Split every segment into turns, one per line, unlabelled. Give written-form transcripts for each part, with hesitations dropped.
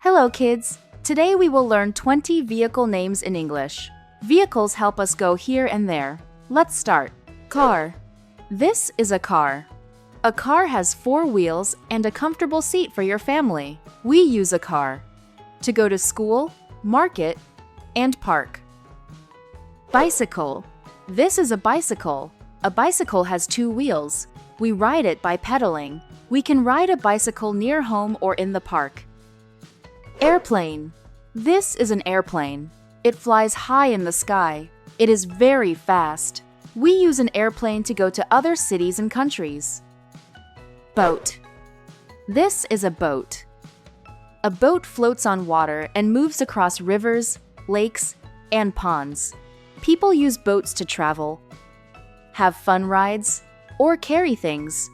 Hello kids! Today we will learn 20 vehicle names in English. Vehicles help us go here and there. Let's start. Car. This is a car. A car has 4 wheels and a comfortable seat for your family. We use a car to go to school, market, and park. Bicycle. This is a bicycle. A bicycle has 2 wheels. We ride it by pedaling. We can ride a bicycle near home or in the park. Airplane. This is an airplane. It flies high in the sky. It is very fast. We use an airplane to go to other cities and countries. Boat. This is a boat. A boat floats on water and moves across rivers, lakes, and ponds. People use boats to travel, have fun rides, or carry things.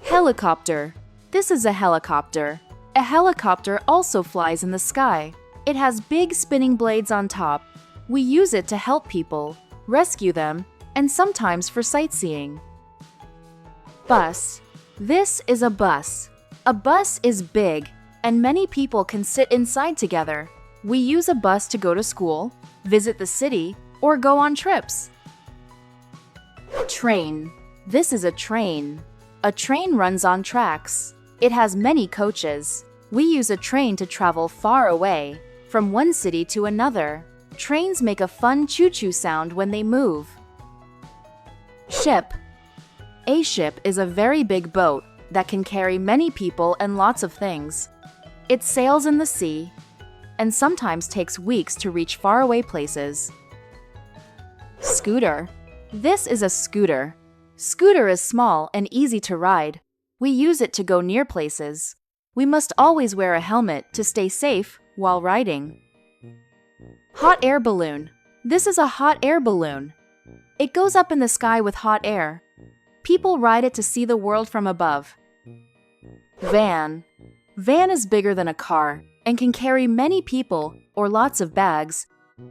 Helicopter. This is a helicopter. A helicopter also flies in the sky. It has big spinning blades on top. We use it to help people, rescue them, and sometimes for sightseeing. Bus. This is a bus. A bus is big, and many people can sit inside together. We use a bus to go to school, visit the city, or go on trips. Train. This is a train. A train runs on tracks. It has many coaches. We use a train to travel far away, from one city to another. Trains make a fun choo-choo sound when they move. Ship. A ship is a very big boat that can carry many people and lots of things. It sails in the sea and sometimes takes weeks to reach faraway places. Scooter. This is a scooter. Scooter is small and easy to ride. We use it to go near places. We must always wear a helmet to stay safe while riding. Hot air balloon. This is a hot air balloon. It goes up in the sky with hot air. People ride it to see the world from above. Van. Van is bigger than a car and can carry many people or lots of bags.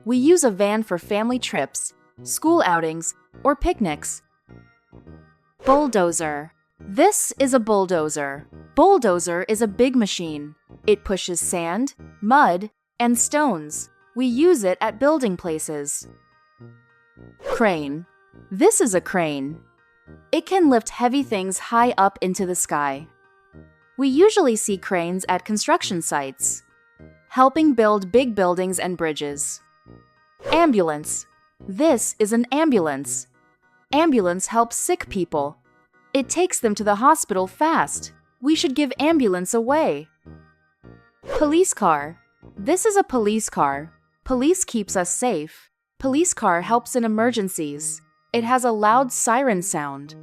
We use a van for family trips, school outings, or picnics. Bulldozer. This is a bulldozer. Bulldozer is a big machine. It pushes sand, mud, and stones. We use it at building places. Crane. This is a crane. It can lift heavy things high up into the sky. We usually see cranes at construction sites, helping build big buildings and bridges. Ambulance. This is an ambulance. Ambulance helps sick people. It takes them to the hospital fast. We should give ambulance away. Police car. This is a police car. Police keeps us safe. Police car helps in emergencies. It has a loud siren sound.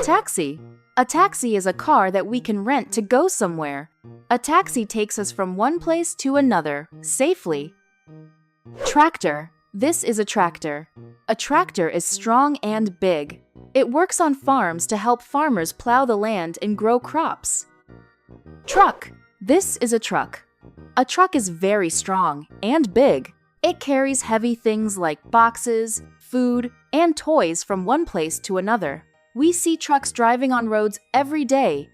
Taxi. A taxi is a car that we can rent to go somewhere. A taxi takes us from one place to another, safely. Tractor. This is a tractor. A tractor is strong and big. It works on farms to help farmers plow the land and grow crops. Truck. This is a truck. A truck is very strong and big. It carries heavy things like boxes, food, and toys from one place to another. We see trucks driving on roads every day.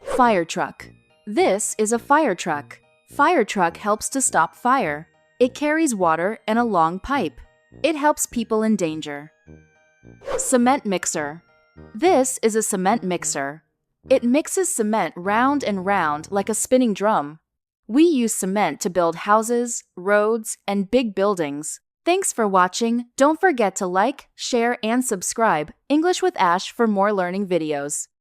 Fire truck. This is a fire truck. Fire truck helps to stop fire. It carries water and a long pipe. It helps people in danger. Cement mixer. This is a cement mixer. It mixes cement round and round like a spinning drum. We use cement to build houses, roads, and big buildings. Thanks for watching. Don't forget to like, share, and subscribe English with Ash for more learning videos.